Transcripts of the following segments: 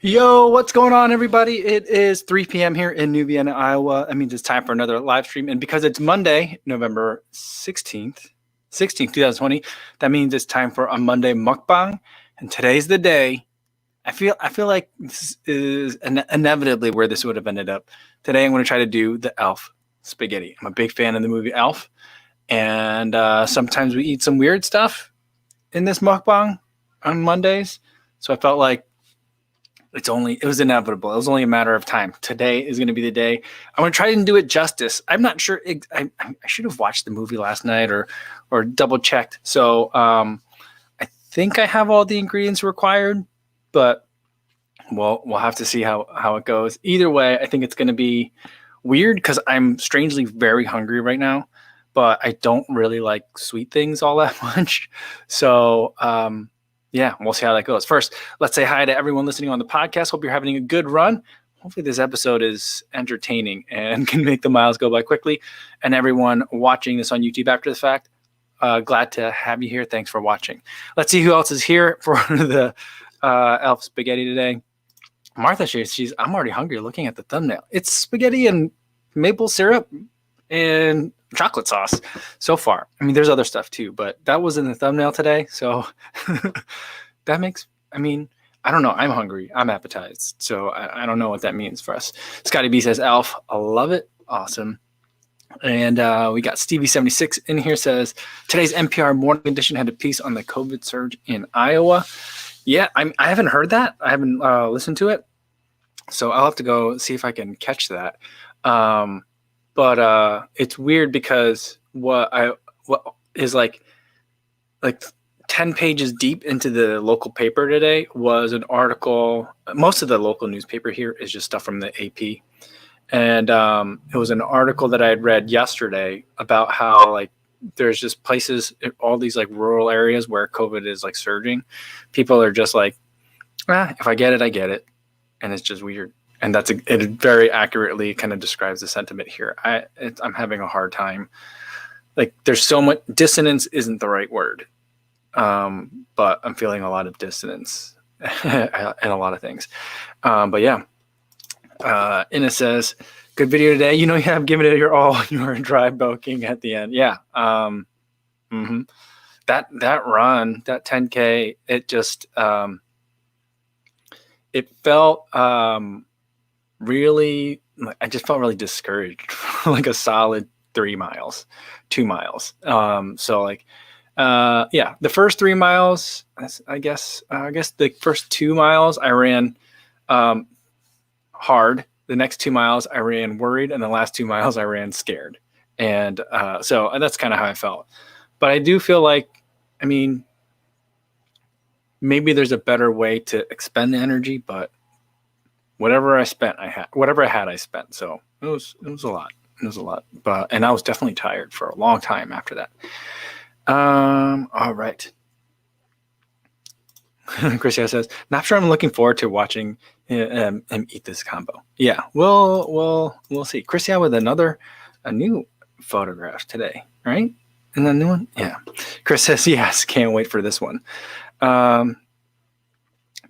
Yo, what's going on, everybody? It is 3 p.m. here in New Vienna, Iowa. That means it's time for another live stream. And because it's Monday, November 16th, 2020, that means it's time for a Monday mukbang. And today's the day. I feel like this is inevitably where this would have ended up. Today, I'm going to try to do the Elf spaghetti. I'm a big fan of the movie Elf. And sometimes we eat some weird stuff in this mukbang on Mondays. So I felt like it was inevitable. It was only a matter of time. Today is going to be the day. I'm going to try and do it justice. I'm not sure. I should have watched the movie last night or double checked. So I think I have all the ingredients required, but we'll have to see how it goes. Either way, I think it's going to be weird because I'm strangely very hungry right now, but I don't really like sweet things all that much. So yeah, we'll see how that goes. First, let's say hi to everyone listening on the podcast. Hope you're having a good run. Hopefully this episode is entertaining and can make the miles go by quickly. And everyone watching this on YouTube after the fact, glad to have you here. Thanks for watching. Let's see who else is here for the Elf spaghetti today. Martha, I'm already hungry looking at the thumbnail. It's spaghetti and maple syrup and chocolate sauce so far. I mean, there's other stuff too, but that was in the thumbnail today. So that makes, I don't know. I'm hungry. I'm appetized. So I don't know what that means for us. Scotty B says, Elf, I love it. Awesome. And we got Stevie76 in here says, today's NPR morning edition had a piece on the COVID surge in Iowa. Yeah, I haven't heard that. I haven't listened to it. So I'll have to go see if I can catch that. But it's weird because what is like 10 pages deep into the local paper today was an article. Most of the local newspaper here is just stuff from the AP. And it was an article that I had read yesterday about how like there's just places, all these like rural areas where COVID is like surging. People are just like, if I get it, I get it. And it's just weird. And it very accurately kind of describes the sentiment here. I'm having a hard time. Like there's so much dissonance isn't the right word. But I'm feeling a lot of dissonance and a lot of things. But yeah. Inna says, good video today. You have given it your all. You are dry bulking at the end. Yeah. That run, that 10K, it just, it felt, really, I just felt really discouraged for like a solid 2 miles. So like, yeah, the first 3 miles, I guess the first 2 miles I ran, hard. The next 2 miles I ran worried, and the last 2 miles I ran scared. And so that's kind of how I felt. But I do feel like, maybe there's a better way to expend the energy, but whatever I had, I spent. So it was a lot. It was a lot. And I was definitely tired for a long time after that. All right. Chrisia says, not sure I'm looking forward to watching him eat this combo. Yeah, we'll see. Chrisia with a new photograph today, right? And the new one? Yeah. Chris says, yes, can't wait for this one.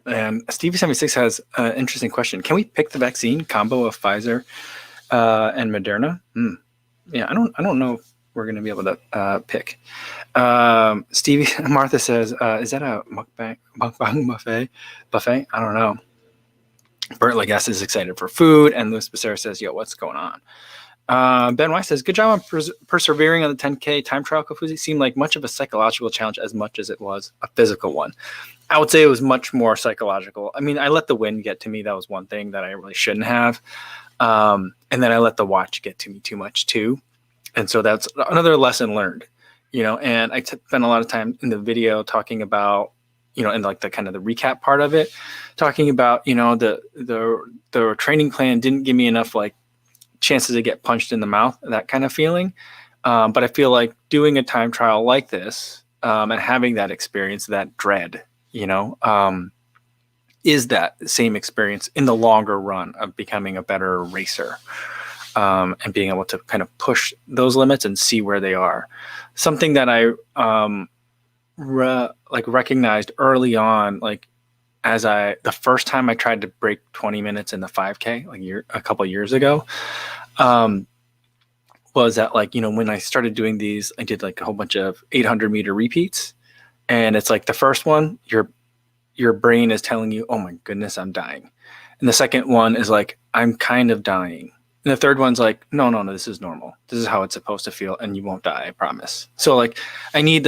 And Stevie76 has an interesting question. Can we pick the vaccine combo of Pfizer and Moderna? Yeah, I don't know if we're going to be able to pick. Martha says, is that a mukbang buffet? I don't know. Bert Legas is excited for food. And Louis Becerra says, yo, what's going on? Ben Weiss says, good job on persevering on the 10K time trial. Kofuzi seemed like much of a psychological challenge as much as it was a physical one. I would say it was much more psychological. I let the wind get to me. That was one thing that I really shouldn't have. And then I let the watch get to me too much too. And so that's another lesson learned, and I spent a lot of time in the video talking about, and like the kind of the recap part of it, talking about, the training plan didn't give me enough like chances to get punched in the mouth, that kind of feeling. But I feel like doing a time trial like this and having that experience, that dread, is that same experience in the longer run of becoming a better racer. And being able to kind of push those limits and see where they are. Something that I recognized early on, like the first time I tried to break 20 minutes in the 5K, like a couple of years ago, was that like, when I started doing these, I did like a whole bunch of 800-meter repeats. And it's like the first one, your brain is telling you, oh my goodness, I'm dying. And the second one is like, I'm kind of dying. And the third one's like, no, this is normal. This is how it's supposed to feel, and you won't die, I promise. So like, I need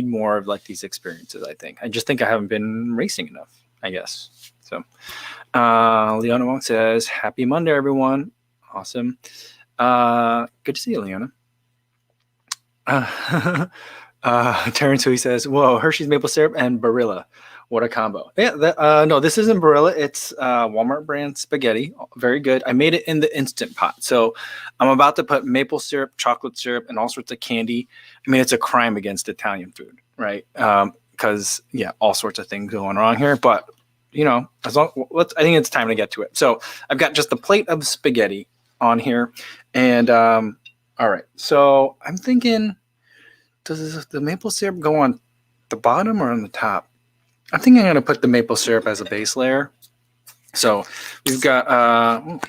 more of like these experiences, I think. I just think I haven't been racing enough, I guess. So Leona Wong says, happy Monday, everyone. Awesome. Good to see you, Leona. Terrence Hui says, whoa, Hershey's maple syrup and Barilla. What a combo. Yeah, no, this isn't Barilla. It's Walmart brand spaghetti. Very good. I made it in the Instant Pot. So I'm about to put maple syrup, chocolate syrup, and all sorts of candy. I mean, it's a crime against Italian food, right? Because, all sorts of things going wrong here. But, I think it's time to get to it. So I've got just a plate of spaghetti on here. And, all right. So I'm thinking, does the maple syrup go on the bottom or on the top? I think I'm going to put the maple syrup as a base layer. So we've got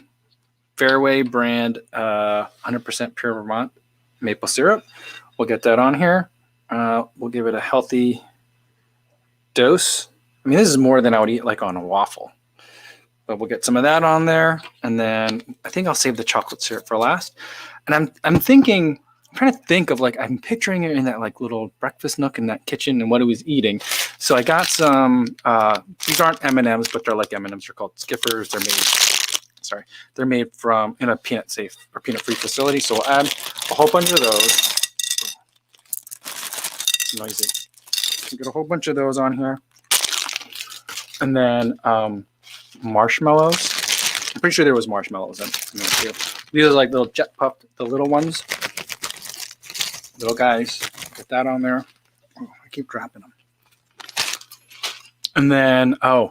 Fairway brand 100% pure Vermont maple syrup. We'll get that on here. We'll give it a healthy dose. I mean, this is more than I would eat like on a waffle. But we'll get some of that on there. And then I think I'll save the chocolate syrup for last. And I'm trying to think of like, I'm picturing it in that like little breakfast nook in that kitchen and what he was eating. So I got some, these aren't M&Ms, but they're like M&Ms. They're called Skippers. They're made in a peanut safe or peanut free facility. So we'll add a whole bunch of those. It's noisy. So get a whole bunch of those on here. And then marshmallows. I'm pretty sure there was marshmallows in there too. These are like little jet puffed, the little ones. Little guys, get that on there. Oh, I keep dropping them. And then, I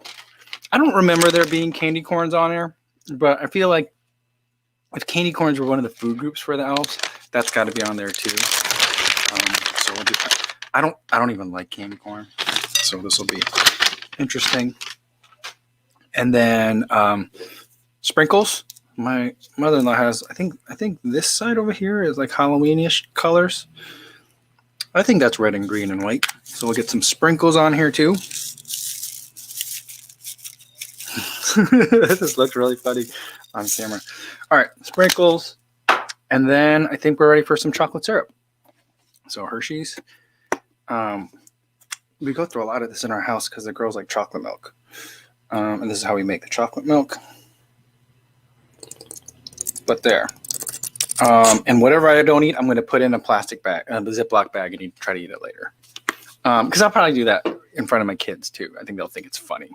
don't remember there being candy corns on here, but I feel like if candy corns were one of the food groups for the elves, that's got to be on there too. So we'll do that. I don't even like candy corn, so this will be interesting. And then sprinkles. My mother-in-law has, I think this side over here is like Halloweenish colors. I think that's red and green and white. So we'll get some sprinkles on here too. This looks really funny on camera. All right, sprinkles. And then I think we're ready for some chocolate syrup. So Hershey's. We go through a lot of this in our house because the girls like chocolate milk. And this is how we make the chocolate milk. But there. And whatever I don't eat, I'm going to put in a plastic bag, a Ziploc bag, and try to eat it later. Because I'll probably do that in front of my kids too. I think they'll think it's funny.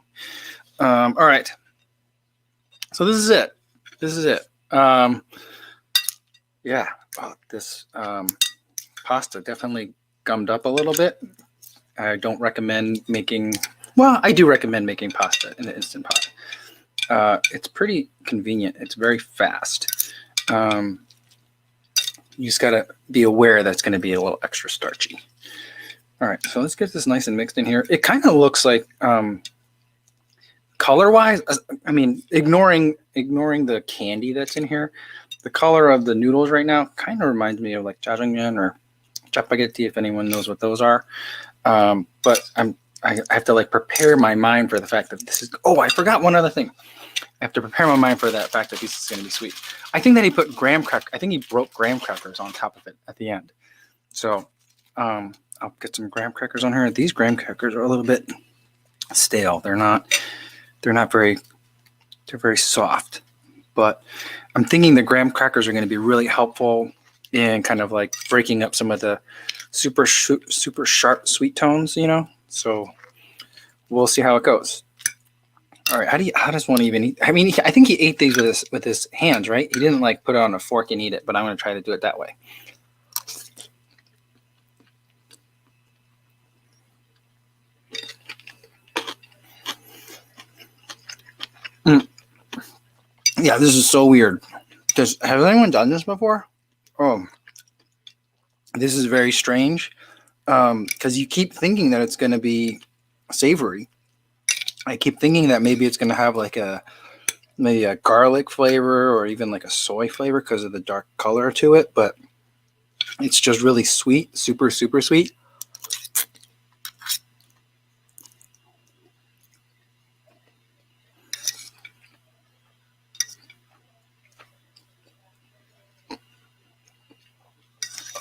All right. So this is it. Yeah. Oh, this pasta definitely gummed up a little bit. I don't recommend making. Well, I do recommend making pasta in the Instant Pot. It's pretty convenient. It's very fast. You just got to be aware that it's going to be a little extra starchy. All right, so let's get this nice and mixed in here. It kind of looks like, color-wise, I mean, ignoring the candy that's in here, the color of the noodles right now kind of reminds me of like jajangmyeon or chapaghetti, if anyone knows what those are. But I have to like prepare my mind for the fact that this is. Oh, I forgot one other thing. I have to prepare my mind for that fact that this is going to be sweet. I think that he put graham cracker. I think he broke graham crackers on top of it at the end. So I'll get some graham crackers on here. These graham crackers are a little bit stale. They're very soft. But I'm thinking the graham crackers are going to be really helpful in kind of like breaking up some of the super sharp sweet tones, you know. So we'll see how it goes. All right, how does one even eat? I mean, I think he ate these with his hands, right? He didn't like put it on a fork and eat it, but I'm going to try to do it that way. Yeah, this is so weird. Has anyone done this before? Oh, this is very strange because you keep thinking that it's going to be savory. I keep thinking that maybe it's going to have like maybe a garlic flavor or even like a soy flavor because of the dark color to it, but it's just really sweet, super, super sweet.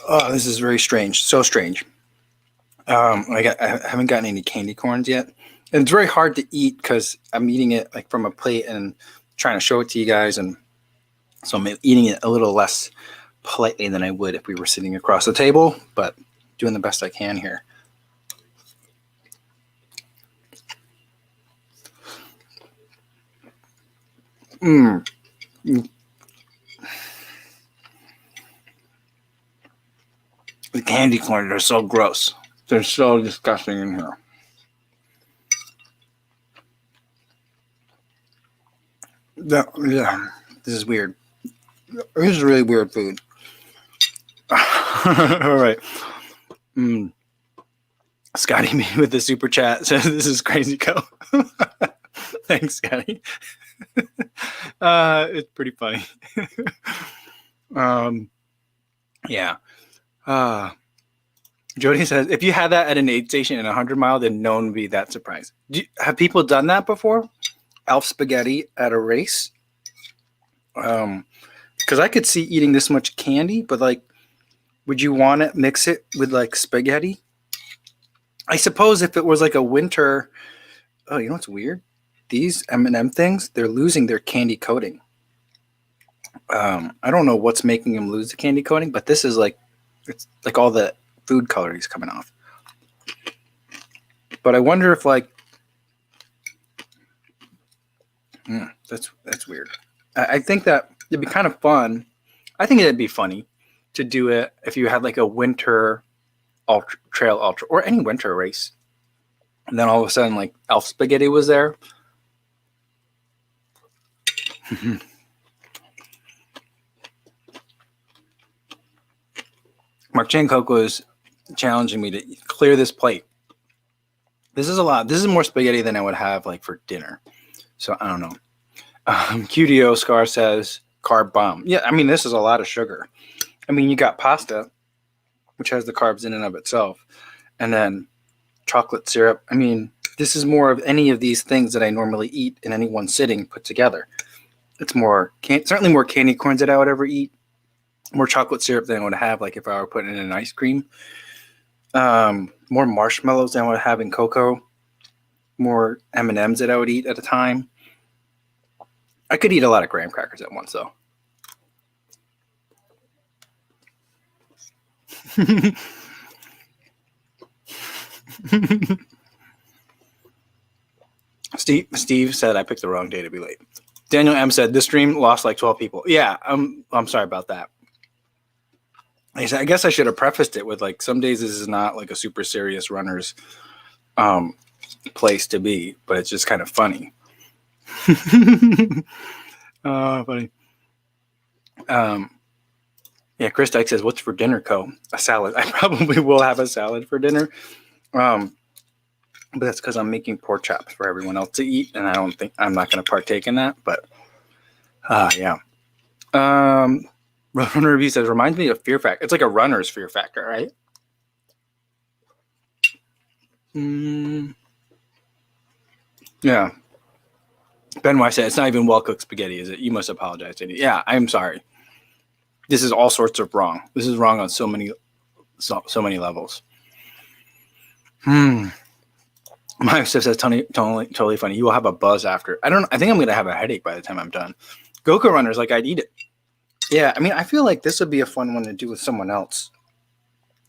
Oh, this is very strange. So strange. I haven't gotten any candy corns yet. And it's very hard to eat because I'm eating it like from a plate and trying to show it to you guys. And so I'm eating it a little less politely than I would if we were sitting across the table, but doing the best I can here. Mm. The candy corns are so gross. They're so disgusting in here. Yeah, this is weird. This is really weird food. All right. Scotty me with the super chat says this is crazy co. Thanks, Scotty. It's pretty funny. Yeah. Jody says, if you had that at an aid station in 100 Mile, then no one would be that surprised. Have people done that before? Elf spaghetti at a race? Because I could see eating this much candy, but like, would you want to mix it with like spaghetti? I suppose if it was like a winter, oh, you know what's weird? These M&M things, they're losing their candy coating. I don't know what's making them lose the candy coating, but this is like, it's like all the food coloring is coming off. But I wonder if like, that's weird. I think that it'd be kind of fun. I think it'd be funny to do it if you had like a winter trail ultra or any winter race. And then all of a sudden like Elf spaghetti was there. Mark Chan Coco is challenging me to clear this plate. This is a lot. This is more spaghetti than I would have like for dinner. So I don't know. QDO Scar says carb bomb. Yeah, I mean, this is a lot of sugar. I mean, you got pasta, which has the carbs in and of itself, and then chocolate syrup. I mean, this is more of any of these things that I normally eat in any one sitting put together. It's more, certainly more candy corns that I would ever eat. More chocolate syrup than I would have, like if I were putting in an ice cream. More marshmallows than I would have in cocoa. More M&Ms that I would eat at a time. I could eat a lot of graham crackers at once, though. Steve said I picked the wrong day to be late. Daniel M said this stream lost like 12 people. Yeah, I'm sorry about that. I guess I should have prefaced it with like some days this is not like a super serious runner's place to be, but it's just kind of funny. Funny. Yeah, Chris Dyke says, "What's for dinner, Co?" A salad. I probably will have a salad for dinner, but that's because I'm making pork chops for everyone else to eat, and I don't think I'm not going to partake in that. But yeah. Runner Review says, reminds me of Fear Factor. It's like a runner's Fear Factor, right? Yeah. Ben Weiss said, it's not even well-cooked spaghetti, is it? You must apologize to me. Yeah, I'm sorry. This is all sorts of wrong. This is wrong on so many levels. My wife says that's totally funny. You will have a buzz after. I think I'm going to have a headache by the time I'm done. Go-Go runners, like I'd eat it. Yeah, I mean, I feel like this would be a fun one to do with someone else.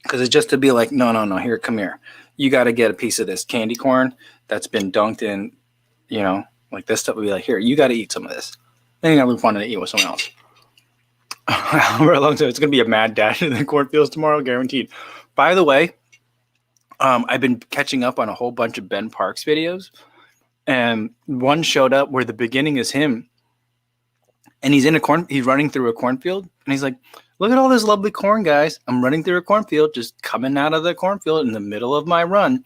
Because it's just to be like, no, here, come here. You got to get a piece of this candy corn that's been dunked in, like this stuff would be like, here, you got to eat some of this. I think that would be fun to eat with someone else. It's going to be a mad dash in the cornfields tomorrow, guaranteed. By the way, I've been catching up on a whole bunch of Ben Parks videos. And one showed up where the beginning is him. And he's running through a cornfield. And he's like, look at all this lovely corn, guys. I'm running through a cornfield, just coming out of the cornfield in the middle of my run.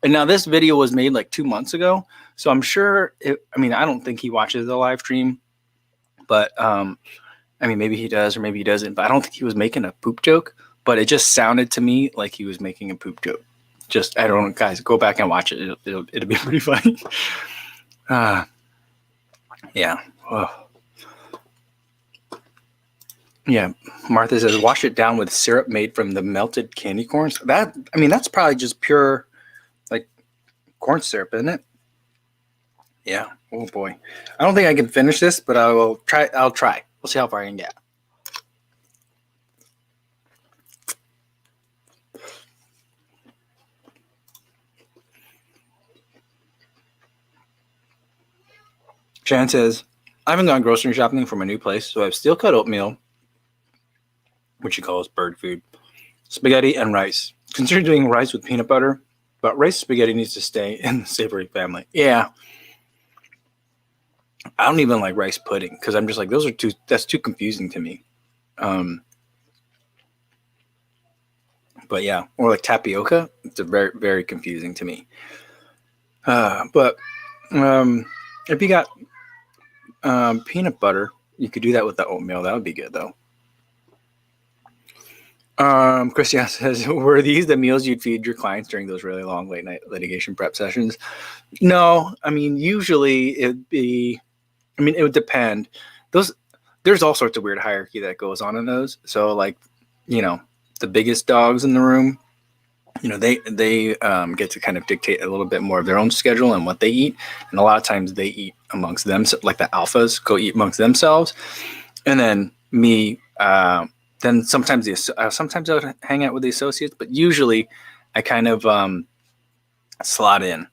And now this video was made like 2 months ago. So I'm sure. I don't think he watches the live stream, but maybe he does or maybe he doesn't. But I don't think he was making a poop joke. But it just sounded to me like he was making a poop joke. I don't know, guys. Go back and watch it. It'll be pretty funny. Yeah. Oh. Yeah. Martha says, wash it down with syrup made from the melted candy corns. That's probably just pure, like, corn syrup, isn't it? Yeah. Oh boy. I don't think I can finish this, but I will try. I'll try. We'll see how far I can get. Shannon says, I haven't gone grocery shopping for my new place, so I have steel cut oatmeal, which she calls bird food, spaghetti, and rice. Consider doing rice with peanut butter, but rice spaghetti needs to stay in the savory family. Yeah. I don't even like rice pudding because I'm just like, that's too confusing to me. But yeah, or like tapioca, it's a very, very confusing to me. But if you got peanut butter, you could do that with the oatmeal. That would be good though. Christian says, were these the meals you'd feed your clients during those really long late night litigation prep sessions? No, usually it would depend. There's all sorts of weird hierarchy that goes on in those. So like, the biggest dogs in the room, they get to kind of dictate a little bit more of their own schedule and what they eat. And a lot of times they eat amongst them, like the alphas go eat amongst themselves. And then me, then sometimes I would hang out with the associates, but usually I kind of slot in,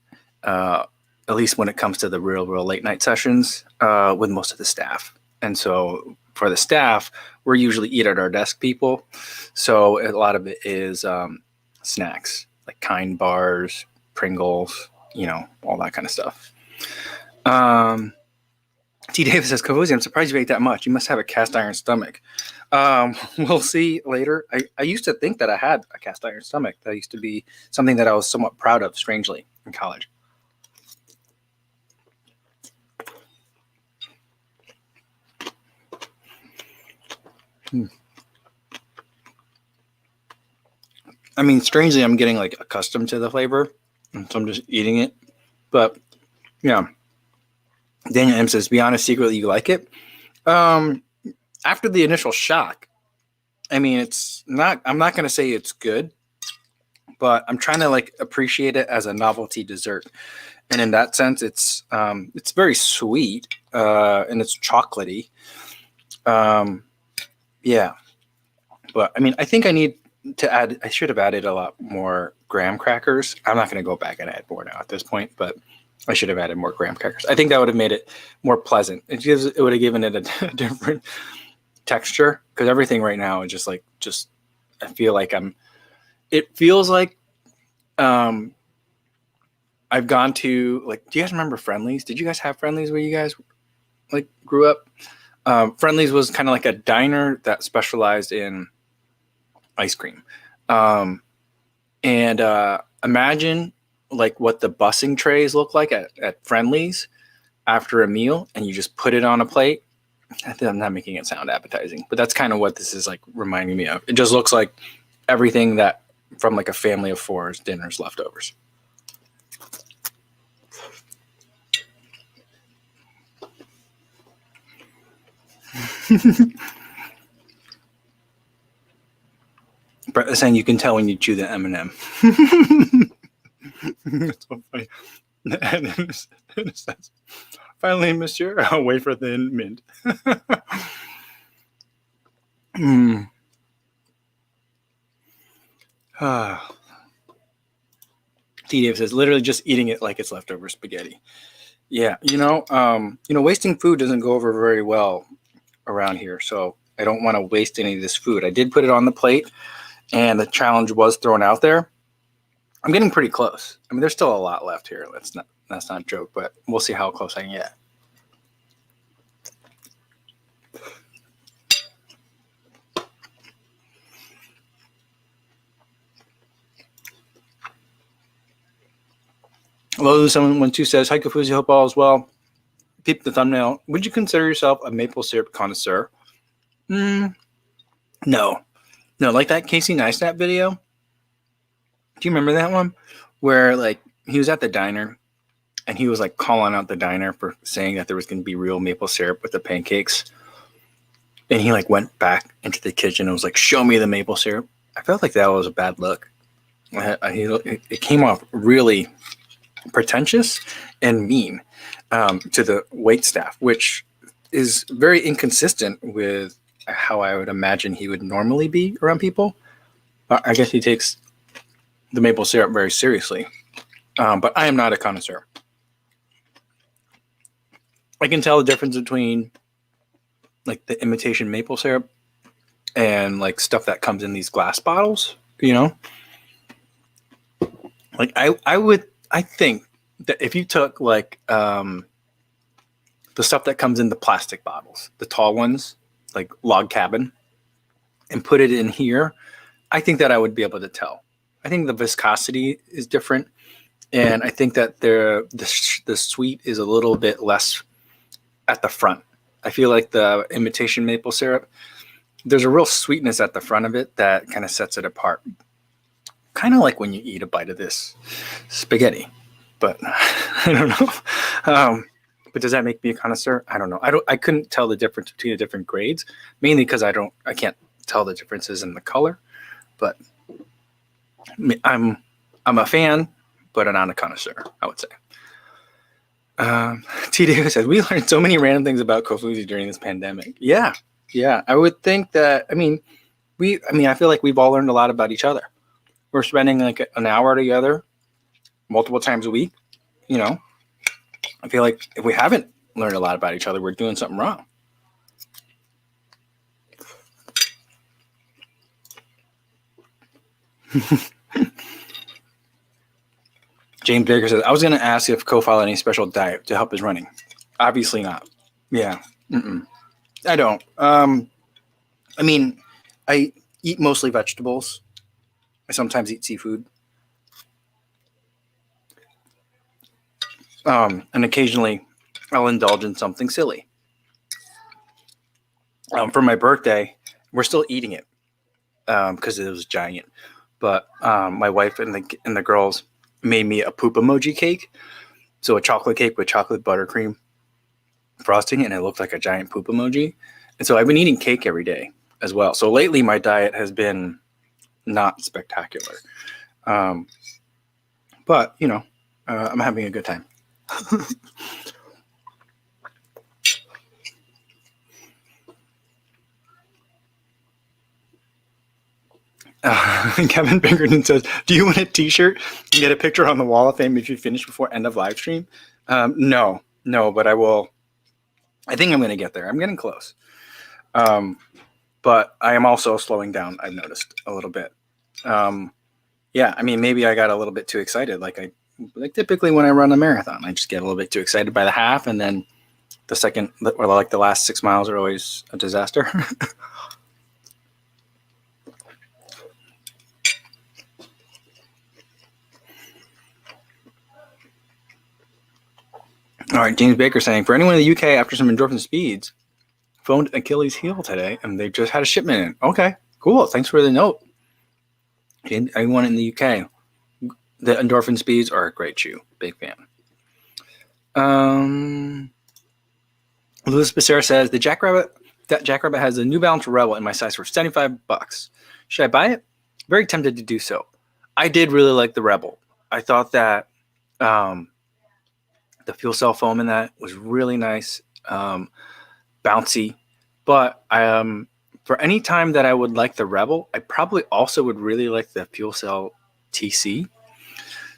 at least when it comes to the real late night sessions, with most of the staff. And so for the staff, we're usually eat at our desk people. So a lot of it is snacks like Kind bars, Pringles, all that kind of stuff. T. Davis says, Cozy, I'm surprised you ate that much. You must have a cast iron stomach. We'll see later. I used to think that I had a cast iron stomach. That used to be something that I was somewhat proud of, strangely, in college. Strangely, I'm getting like accustomed to the flavor, and so I'm just eating it. But yeah, Daniel M says, "Be honest, secretly you like it." After the initial shock, it's not. I'm not going to say it's good, but I'm trying to like appreciate it as a novelty dessert, and in that sense, it's very sweet, and it's chocolatey. Yeah, but I think I need to add. I should have added a lot more graham crackers. I'm not going to go back and add more now at this point, but I should have added more graham crackers. I think that would have made it more pleasant. It would have given it a different texture, because everything right now is just I feel like it feels like I've gone to, like, do you guys remember Friendly's? Did you guys have Friendly's where you guys like grew up? Friendly's was kind of like a diner that specialized in ice cream. And imagine like what the busing trays look like at Friendly's after a meal, and you just put it on a plate. I think I'm not making it sound appetizing, but that's kind of what this is like reminding me of. It just looks like everything that from like a family of four's dinner's leftovers. Brett is saying you can tell when you chew the M&M. That's so funny. And it says, finally, monsieur, I'll wait for thin mint. T. Dave says, literally just eating it like it's leftover spaghetti. Yeah, wasting food doesn't go over very well around here, so I don't want to waste any of this food. I did put it on the plate, and the challenge was thrown out there. I'm getting pretty close. There's still a lot left here. That's not a joke, but we'll see how close I can get. Hello, someone too says, hi, Kafuzi, hope all is well. Peep the thumbnail. Would you consider yourself a maple syrup connoisseur? No. No, like that Casey Neistat video. Do you remember that one? Where like he was at the diner and he was like calling out the diner for saying that there was going to be real maple syrup with the pancakes. And he like went back into the kitchen and was like, show me the maple syrup. I felt like that was a bad look. It came off really pretentious and mean to the wait staff, which is very inconsistent with how I would imagine he would normally be around people. I guess he takes the maple syrup very seriously, but I am not a connoisseur. I can tell the difference between like the imitation maple syrup and like stuff that comes in these glass bottles, you know? Like I think that if you took like the stuff that comes in the plastic bottles, the tall ones, like Log Cabin, and put it in here, I think that I would be able to tell. I think the viscosity is different, and I think that the sweet is a little bit less at the front. I feel like the imitation maple syrup, there's a real sweetness at the front of it that kind of sets it apart. Kind of like when you eat a bite of this spaghetti, but I don't know. But does that make me a connoisseur? I don't know. I couldn't tell the difference between the different grades, mainly because I can't tell the differences in the color. But I'm a fan, but I'm not a connoisseur, I would say. T. Davis says, we learned so many random things about Kofuzi during this pandemic. Yeah. I would think that, I feel like we've all learned a lot about each other. We're spending like an hour together multiple times a week. You know, I feel like if we haven't learned a lot about each other, we're doing something wrong. James Baker says, I was going to ask if Ko followed any special diet to help his running. Obviously not. Yeah. I don't. I eat mostly vegetables. I sometimes eat seafood. And occasionally I'll indulge in something silly. For my birthday, we're still eating it because it was giant. But my wife and the girls made me a poop emoji cake. So a chocolate cake with chocolate buttercream frosting, and it looked like a giant poop emoji. And so I've been eating cake every day as well. So lately my diet has been not spectacular. But, you know, I'm having a good time. Kevin Pinkerton says, do you want a t-shirt and get a picture on the wall of fame if you finish before end of live stream? No, but I will. I think I'm going to get there. I'm getting close. But I am also slowing down. I've noticed a little bit. Yeah, maybe I got a little bit too excited. Like typically when I run a marathon, I just get a little bit too excited by the half, and then the second, or like the last 6 miles are always a disaster. All right, James Baker saying, for anyone in the UK after some endorphin speeds, phoned Achilles' heel today, and they just had a shipment in. Okay, cool. Thanks for the note. Anyone in the UK, the endorphin speeds are a great shoe. Big fan. Louis Becerra says, that Jackrabbit has a New Balance Rebel in my size for $75. Should I buy it? Very tempted to do so. I did really like the Rebel. I thought that the fuel cell foam in that was really nice, bouncy. But for any time that I would like the Rebel, I probably also would really like the fuel cell TC.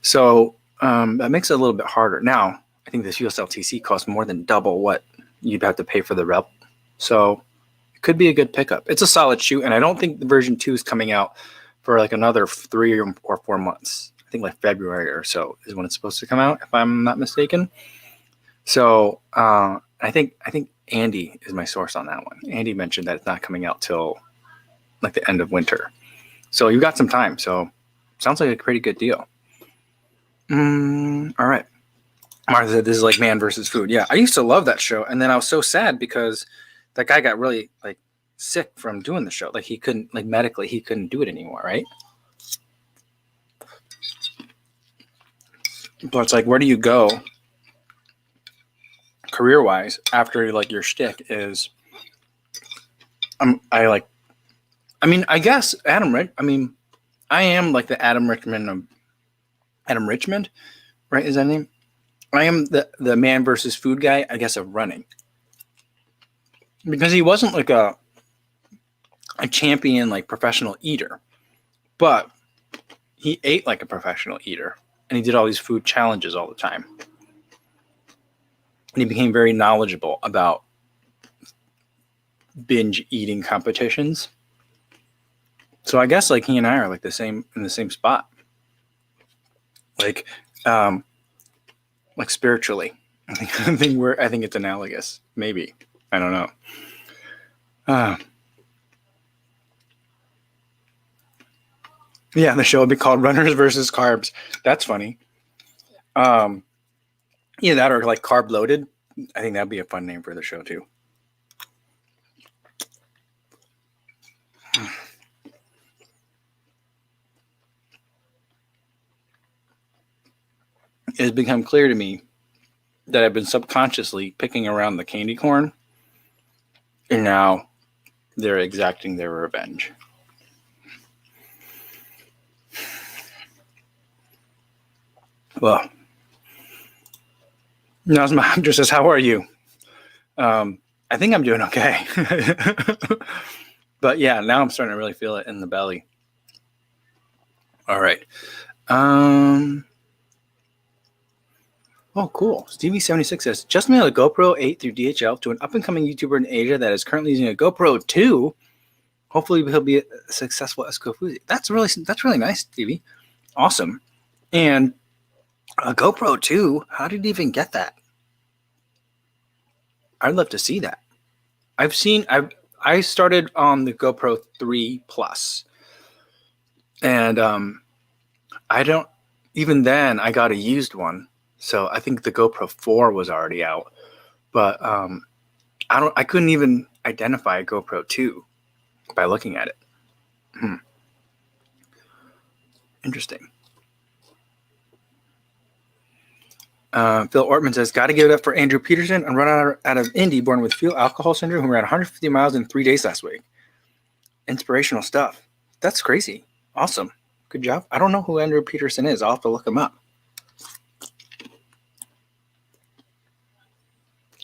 So that makes it a little bit harder. Now, I think the fuel cell TC costs more than double what you'd have to pay for the Rebel. So it could be a good pickup. It's a solid shoe, and I don't think the version 2 is coming out for like another 3 or 4 months. I think like February or so is when it's supposed to come out, if I'm not mistaken. So I think Andy is my source on that one. Andy mentioned that it's not coming out till like the end of winter. So you got some time. So sounds like a pretty good deal. All right. Martha said, this is like Man versus Food. Yeah, I used to love that show. And then I was so sad because that guy got really like sick from doing the show. Like he couldn't, like medically, he couldn't do it anymore, right? But it's like, where do you go career-wise after like your shtick is, I guess I am like the Adam Richmond, right? Is that name? I am the Man versus Food guy, I guess, of running. Because he wasn't like a champion, like professional eater, but he ate like a professional eater and he did all these food challenges all the time. And he became very knowledgeable about binge eating competitions. So I guess like he and I are like in the same spot. Like spiritually. I think it's analogous. Maybe. I don't know. Yeah, the show would be called Runners versus Carbs. That's funny. Yeah, that or like Carb Loaded. I think that'd be a fun name for the show too. It has become clear to me that I've been subconsciously picking around the candy corn, and now they're exacting their revenge. Well, Nazma Abdur says, how are you? I think I'm doing okay. But yeah, now I'm starting to really feel it in the belly. All right. Oh, cool. Stevie76 says, just mailed a GoPro 8 through DHL to an up-and-coming YouTuber in Asia that is currently using a GoPro 2. Hopefully he'll be successful as Kofuzi. That's really nice, Stevie. Awesome. And a GoPro 2, how did he even get that? I'd love to see that. I started on the GoPro 3 Plus. And even then I got a used one. So I think the GoPro 4 was already out, but I couldn't even identify a GoPro 2 by looking at it. Interesting. Phil Ortman says, got to give it up for Andrew Peterson and run out of Indy, born with fetal alcohol syndrome, who ran 150 miles in 3 days last week. Inspirational stuff. That's crazy. Awesome. Good job. I don't know who Andrew Peterson is. I'll have to look him up.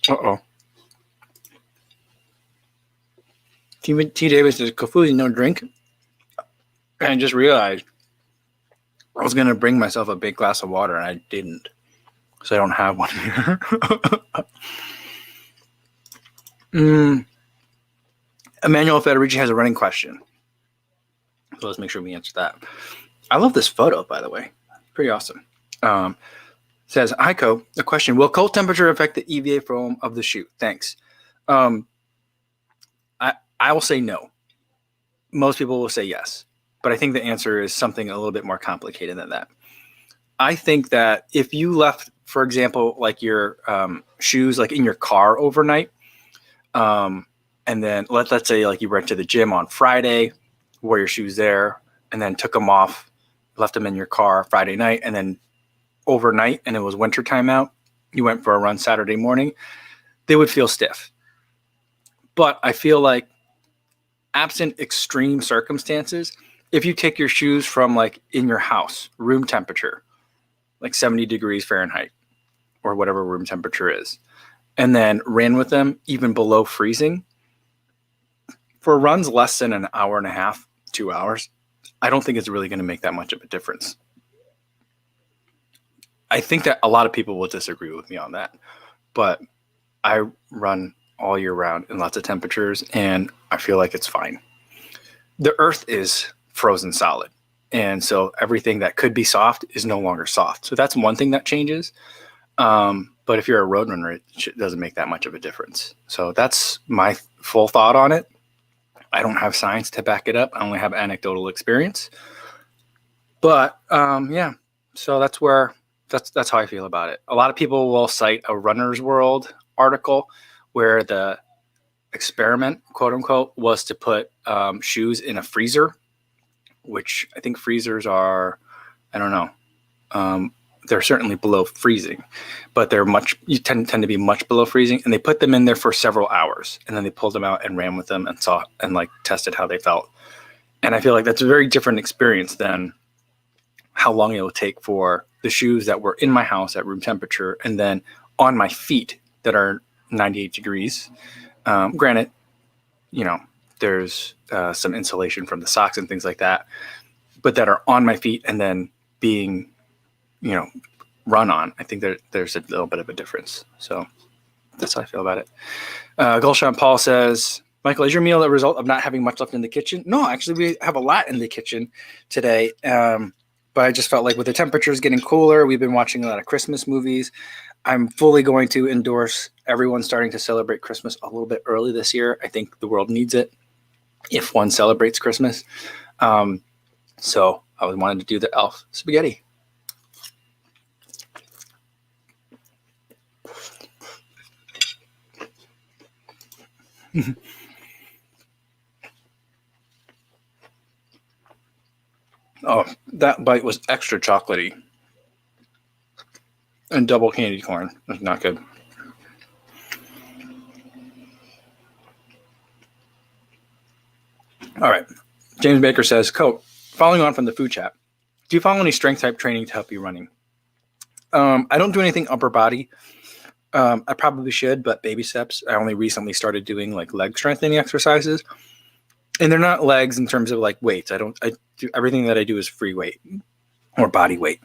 Uh-oh. T. Davis says, Kofuzi, no drink. And I just realized I was going to bring myself a big glass of water, and I didn't. So I don't have one here. Emmanuel Federici has a running question. So let's make sure we answer that. I love this photo, by the way. Pretty awesome. Says, Heiko, the question, will cold temperature affect the EVA foam of the shoe? Thanks. I will say no. Most people will say yes. But I think the answer is something a little bit more complicated than that. I think that if you left, for example, like your shoes like in your car overnight, and then let's say like you went to the gym on Friday, wore your shoes there, and then took them off, left them in your car Friday night, and then overnight, and it was wintertime out, you went for a run Saturday morning, they would feel stiff. But I feel like absent extreme circumstances, if you take your shoes from like in your house, room temperature, like 70 degrees Fahrenheit or whatever room temperature is, and then ran with them even below freezing for runs less than an hour and a half, 2 hours, I don't think it's really going to make that much of a difference. I think that a lot of people will disagree with me on that, but I run all year round in lots of temperatures, and I feel like it's fine. The earth is frozen solid, and so everything that could be soft is no longer soft. So that's one thing that changes. But if you're a road runner, it doesn't make that much of a difference. So that's my full thought on it. I don't have science to back it up. I only have anecdotal experience. But yeah, so that's where That's how I feel about it. A lot of people will cite a Runner's World article where the experiment, quote unquote, was to put shoes in a freezer, which I think freezers are, I don't know. They're certainly below freezing, but you tend to be much below freezing. And they put them in there for several hours, and then they pulled them out and ran with them and like tested how they felt. And I feel like that's a very different experience than how long it will take for the shoes that were in my house at room temperature and then on my feet that are 98 degrees. Granted, there's some insulation from the socks and things like that, but that are on my feet and then being, run on. I think there's a little bit of a difference. So that's how I feel about it. Gulshan Paul says, Michael, is your meal a result of not having much left in the kitchen? No, actually, we have a lot in the kitchen today. But I just felt like with the temperatures getting cooler, we've been watching a lot of Christmas movies. I'm fully going to endorse everyone starting to celebrate Christmas a little bit early this year. I think the world needs it if one celebrates Christmas. So I wanted to do the elf spaghetti. Oh, that bite was extra chocolatey. And double candy corn. That's not good. All right. James Baker says, Coat, following on from the food chat, do you follow any strength type training to help you running? I don't do anything upper body. I probably should, but baby steps. I only recently started doing like leg strengthening exercises. And they're not legs in terms of like weights. I do everything that I do is free weight or body weight.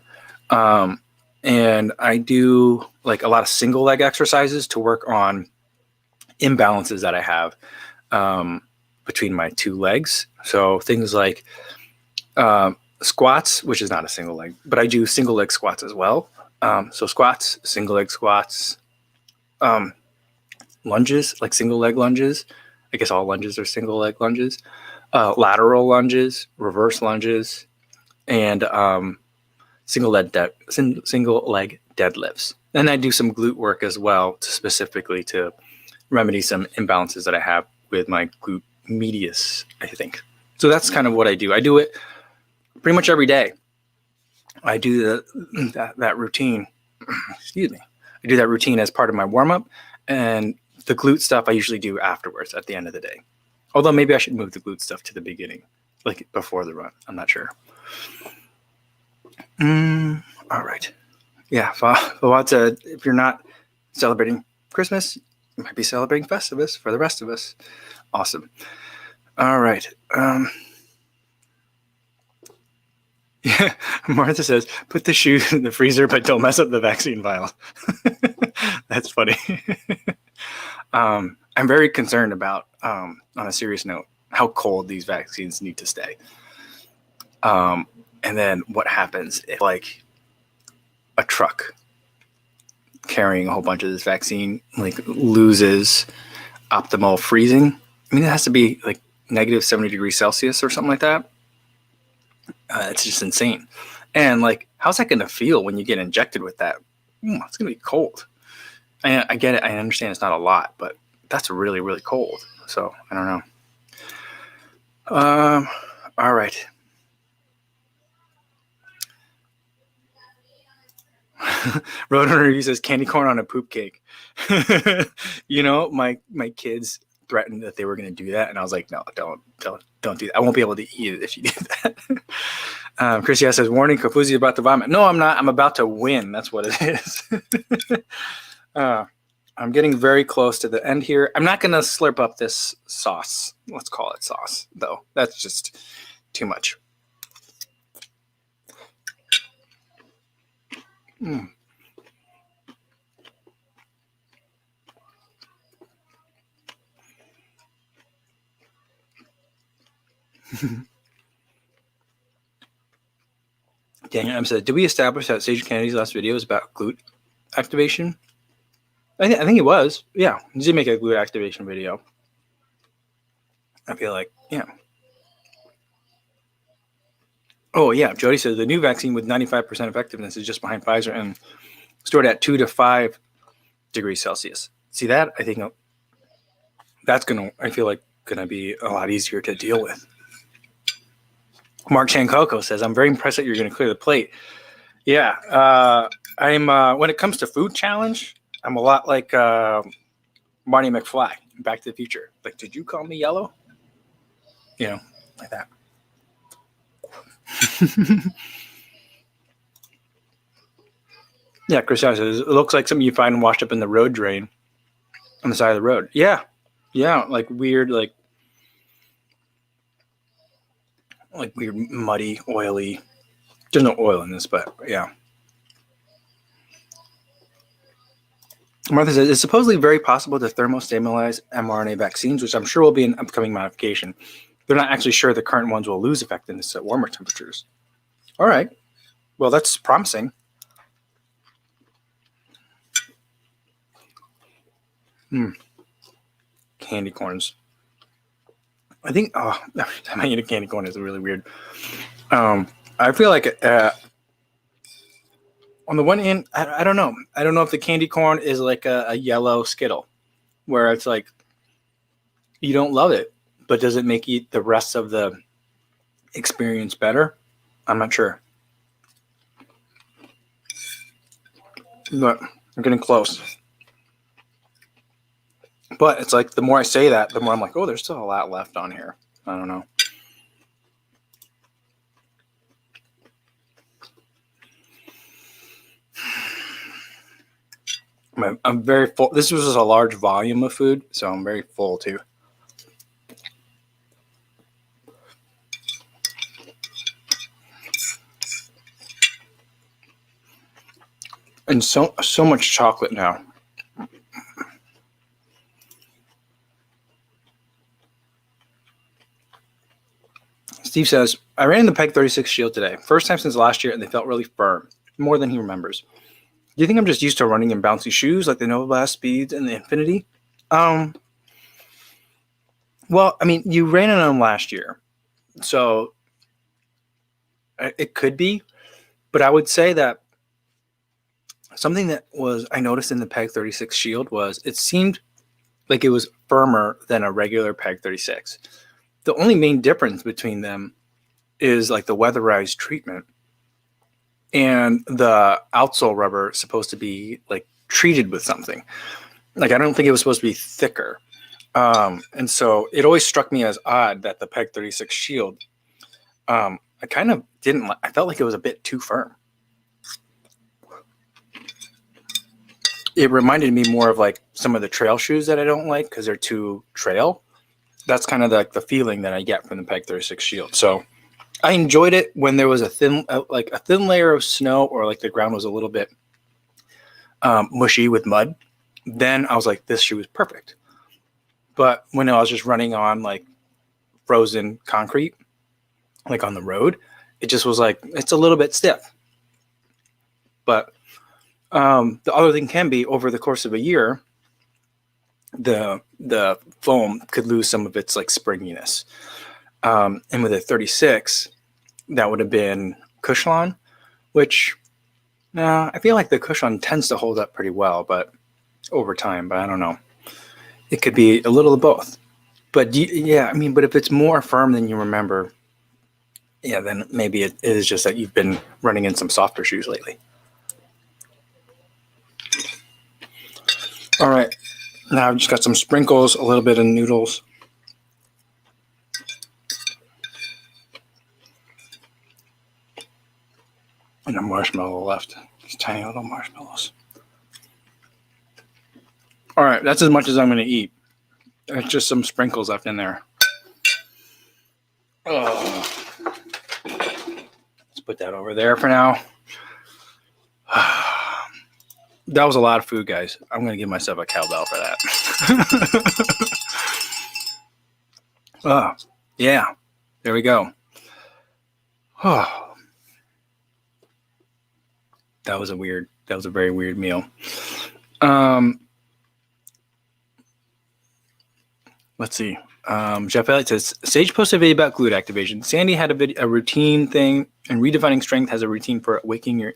And I do like a lot of single leg exercises to work on imbalances that I have between my two legs. So things like squats, which is not a single leg, but I do single leg squats as well. So squats, single leg squats, lunges, like single leg lunges. I guess all lunges are single leg lunges, lateral lunges, reverse lunges, and single leg deadlifts. And I do some glute work as well, specifically to remedy some imbalances that I have with my glute medius, I think. So that's kind of what I do. I do it pretty much every day. I do that routine. Excuse me. I do that routine as part of my warm up, and the glute stuff I usually do afterwards at the end of the day. Although maybe I should move the glute stuff to the beginning, like before the run. I'm not sure. All right. Yeah. If you're not celebrating Christmas, you might be celebrating Festivus for the rest of us. Awesome. All right. Yeah. Martha says, put the shoes in the freezer, but don't mess up the vaccine vial. That's funny. I'm very concerned about, on a serious note, how cold these vaccines need to stay. And then what happens if like a truck carrying a whole bunch of this vaccine like loses optimal freezing? I mean, it has to be like negative 70 degrees Celsius or something like that. It's just insane. And like, how's that going to feel when you get injected with that? It's going to be cold. I get it. I understand it's not a lot, but that's really, really cold. So I don't know. All right. Roadrunner Review says candy corn on a poop cake. My kids threatened that they were going to do that, and I was like, no, don't do that. I won't be able to eat it if you do that. Chris says, warning, Kafuzi's about to vomit. No, I'm not. I'm about to win. That's what it is. I'm getting very close to the end here. I'm not going to slurp up this sauce. Let's call it sauce, though. That's just too much. Daniel M said, did we establish that Sage Kennedy's last video was about glute activation? I think it was. Yeah, he did make a glute activation video. I feel like, yeah. Oh, yeah. Jody says the new vaccine with 95% effectiveness is just behind Pfizer and stored at 2 to 5 degrees Celsius. See that? I think that's I feel like, going to be a lot easier to deal with. Mark Chancoco says, I'm very impressed that you're going to clear the plate. Yeah. I'm when it comes to food challenge, I'm a lot like Marty McFly in Back to the Future. Like, did you call me yellow? You know, like that. Yeah, Chris says, it looks like something you find washed up in the road drain on the side of the road. Yeah. Yeah, like weird, like weird, muddy, oily. There's no oil in this, but yeah. Martha says, it's supposedly very possible to thermostabilize mRNA vaccines, which I'm sure will be an upcoming modification. They're not actually sure the current ones will lose effectiveness at warmer temperatures. All right. Well, that's promising. Candy corns. I think, I'm eating candy corn is really weird. I feel like on the one hand, I don't know. I don't know if the candy corn is like a yellow Skittle, where it's like you don't love it, but does it make the rest of the experience better? I'm not sure. But I'm getting close. But it's like the more I say that, the more I'm like, oh, there's still a lot left on here. I don't know. I'm very full. This was just a large volume of food, so I'm very full too. And so much chocolate now. Steve says, I ran the Peg 36 Shield today. First time since last year, and they felt really firm, more than he remembers. Do you think I'm just used to running in bouncy shoes like the Nova Blast Speeds and the Infinity? Well, I mean, you ran in them last year, so it could be. But I would say that something that I noticed in the Peg 36 Shield was it seemed like it was firmer than a regular Peg 36. The only main difference between them is like the weatherized treatment, and the outsole rubber is supposed to be like treated with something. Like I don't think it was supposed to be thicker. And so it always struck me as odd that the Peg 36 Shield, I kind of didn't. I felt like it was a bit too firm. It reminded me more of like some of the trail shoes that I don't like because they're too trail. That's kind of like the feeling that I get from the Peg 36 Shield. So I enjoyed it when there was a thin layer of snow, or like the ground was a little bit mushy with mud. Then I was like, this shoe is perfect. But when I was just running on like frozen concrete, like on the road, it just was like, it's a little bit stiff. But the other thing can be over the course of a year, the foam could lose some of its like springiness. And with a 36, that would have been Cushlon, which I feel like the Cushlon tends to hold up pretty well, but over time, but I don't know. It could be a little of both. But but if it's more firm than you remember, then maybe it is just that you've been running in some softer shoes lately. All right. Now I've just got some sprinkles, a little bit of noodles. And a marshmallow left. These tiny little marshmallows. All right, that's as much as I'm going to eat. There's just some sprinkles left in there. Oh. Let's put that over there for now. That was a lot of food, guys. I'm going to give myself a cowbell for that. Oh, yeah. There we go. Oh. That was a very weird meal. Let's see. Jeff Elliott says, Sage posted a video about glute activation. Sandy had a routine thing, and redefining strength has a routine for awakening your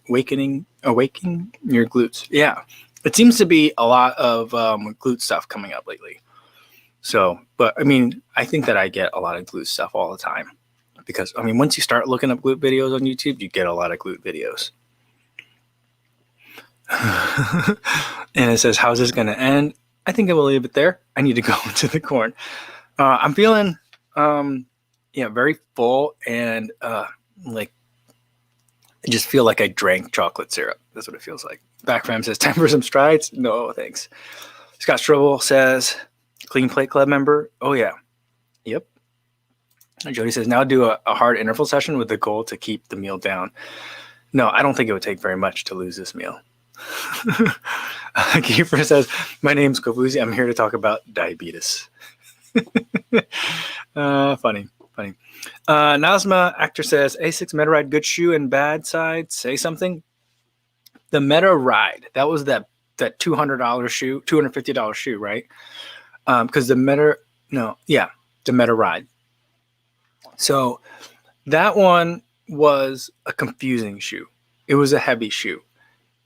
glutes. Yeah, it seems to be a lot of glute stuff coming up lately. So, but I mean, I think that I get a lot of glute stuff all the time because, I mean, once you start looking up glute videos on YouTube, you get a lot of glute videos. And it says, how's this going to end? I think I will leave it there. I need to go into the corn. I'm feeling, very full and like I just feel like I drank chocolate syrup. That's what it feels like. Backfam says, time for some strides? No, thanks. Scott Strobel says, Clean Plate Club member? Oh, yeah. Yep. And Jody says, now do a hard interval session with the goal to keep the meal down. No, I don't think it would take very much to lose this meal. Kiefer says, my name's Kofuzi. I'm here to talk about diabetes. Funny. Nazma actor says, A6 Meta Ride, good shoe and bad side. Say something. The Meta Ride, that was that $200 shoe, $250 shoe, right? Because the Meta Ride. So that one was a confusing shoe. It was a heavy shoe.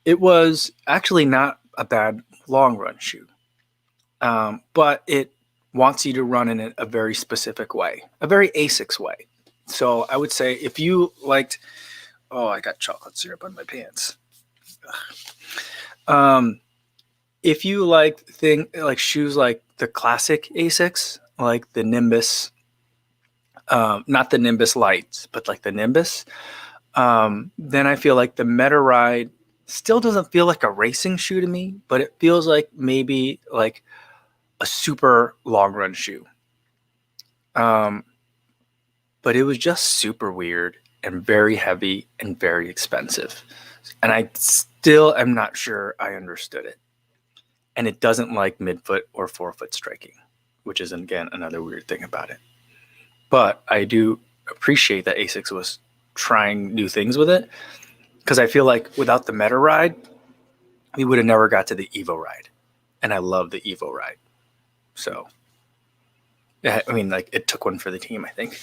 It was actually not a bad long run shoe, but it wants you to run in it a very specific way, a very ASICS way. So I would say if you liked, I got chocolate syrup on my pants. If you like shoes like the classic ASICS, like the Nimbus, not the Nimbus Lights, but like the Nimbus, then I feel like the Meta Ride still doesn't feel like a racing shoe to me, but it feels like maybe like a super long run shoe. But it was just super weird and very heavy and very expensive. And I still am not sure I understood it. And it doesn't like midfoot or forefoot striking, which is, again, another weird thing about it. But I do appreciate that ASICS was trying new things with it, because I feel like without the Meta Ride, we would have never got to the Evo Ride. And I love the Evo Ride. So, I mean, like, it took one for the team, I think.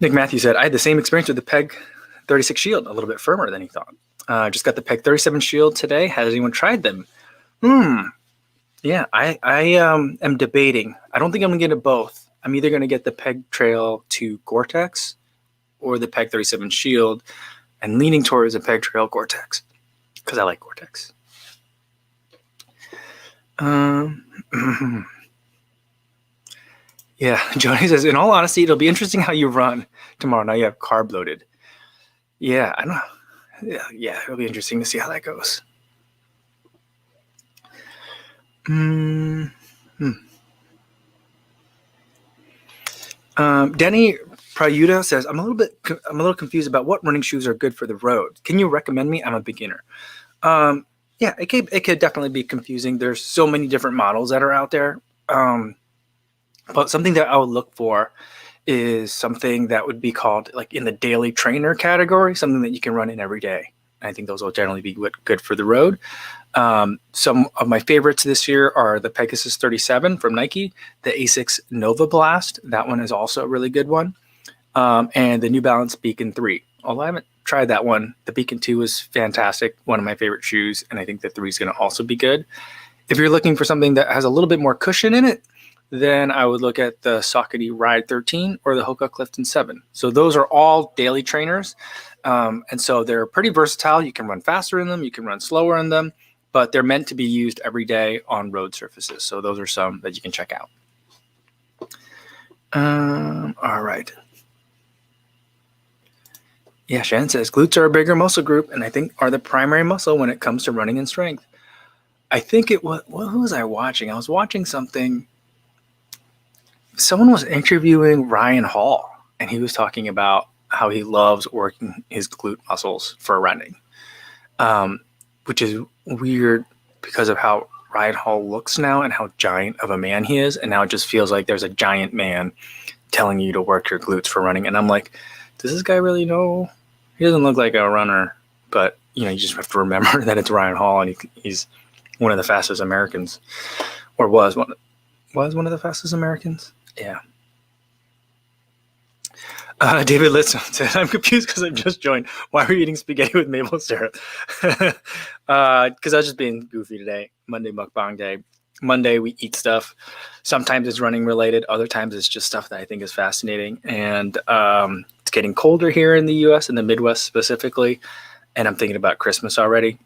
Nick Matthews said, I had the same experience with the Peg 36 Shield, a little bit firmer than he thought. Just got the Peg 37 Shield today. Has anyone tried them? Yeah, I am debating. I don't think I'm going to get it both. I'm either going to get the Peg Trail 2 Gore-Tex or the Peg 37 Shield, and leaning towards the Peg Trail Gore-Tex because I like Gore-Tex. Yeah, Jody says, in all honesty, it'll be interesting how you run tomorrow. Now you have carb loaded. Yeah, I don't know. Yeah, it'll be interesting to see how that goes. Denny Prayuta says, I'm a little confused about what running shoes are good for the road. Can you recommend me? I'm a beginner. Yeah, it could definitely be confusing. There's so many different models that are out there. But something that I would look for is something that would be called like in the daily trainer category, something that you can run in every day. I think those will generally be good for the road. Some of my favorites this year are the Pegasus 37 from Nike, the ASICS Nova Blast. That one is also a really good one. And the New Balance Beacon 3. Although I haven't tried that one, the Beacon 2 is fantastic, one of my favorite shoes, and I think the 3 is going to also be good. If you're looking for something that has a little bit more cushion in it, then I would look at the Saucony Ride 13 or the Hoka Clifton 7. So those are all daily trainers. And so they're pretty versatile. You can run faster in them. You can run slower in them. But they're meant to be used every day on road surfaces. So those are some that you can check out. All right. Yeah, Shannon says, glutes are a bigger muscle group and I think are the primary muscle when it comes to running and strength. I think it was, who was I watching? I was watching something. Someone was interviewing Ryan Hall, and he was talking about how he loves working his glute muscles for running, which is weird because of how Ryan Hall looks now and how giant of a man he is. And now it just feels like there's a giant man telling you to work your glutes for running. And I'm like, does this guy really know? He doesn't look like a runner, but you just have to remember that it's Ryan Hall and he's one of the fastest Americans, or was one of the fastest Americans. Yeah. David Litson said, I'm confused because I've just joined. Why are you eating spaghetti with maple syrup? Because I was just being goofy today. Monday mukbang day. Monday we eat stuff. Sometimes it's running related. Other times it's just stuff that I think is fascinating. And it's getting colder here in the U.S., in the Midwest specifically. And I'm thinking about Christmas already.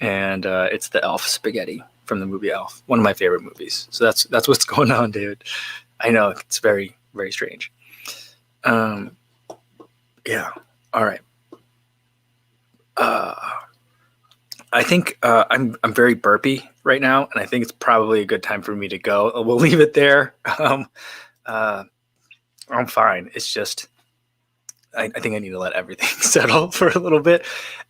And it's the Elf spaghetti from the movie Elf, one of my favorite movies. So that's what's going on, David. I know it's very, very strange. Yeah. All right. I think I'm very burpy right now, and I think it's probably a good time for me to go. We'll leave it there. I'm fine. It's just I think I need to let everything settle for a little bit,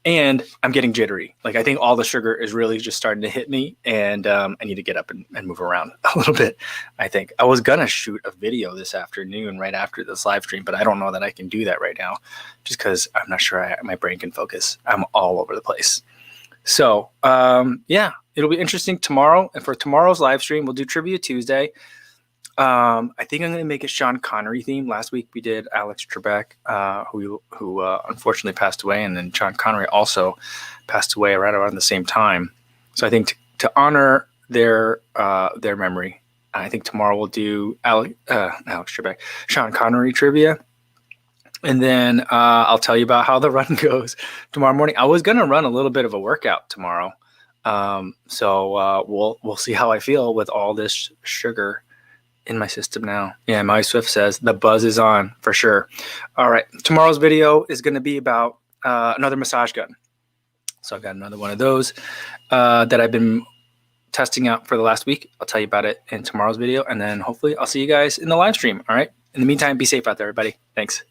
and I'm getting jittery. Like I think all the sugar is really just starting to hit me, and I need to get up and move around a little bit. I think I was gonna shoot a video this afternoon right after this live stream, but I don't know that I can do that right now, just because I'm not sure my brain can focus. I'm all over the place. So yeah, it'll be interesting tomorrow. And for tomorrow's live stream, we'll do Trivia Tuesday. I think I'm going to make it Sean Connery theme. Last week we did Alex Trebek, who unfortunately passed away, and then Sean Connery also passed away right around the same time. So I think to honor their memory, I think tomorrow we'll do Alex Trebek, Sean Connery trivia, and then I'll tell you about how the run goes tomorrow morning. I was going to run a little bit of a workout tomorrow, so we'll see how I feel with all this sugar in my system now. Yeah, my Swift says the buzz is on for sure. All right, tomorrow's video is going to be about another massage gun. So I've got another one of those that I've been testing out for the last week. I'll tell you about it in tomorrow's video, and then hopefully I'll see you guys in the live stream. All right. In the meantime, be safe out there, everybody. Thanks.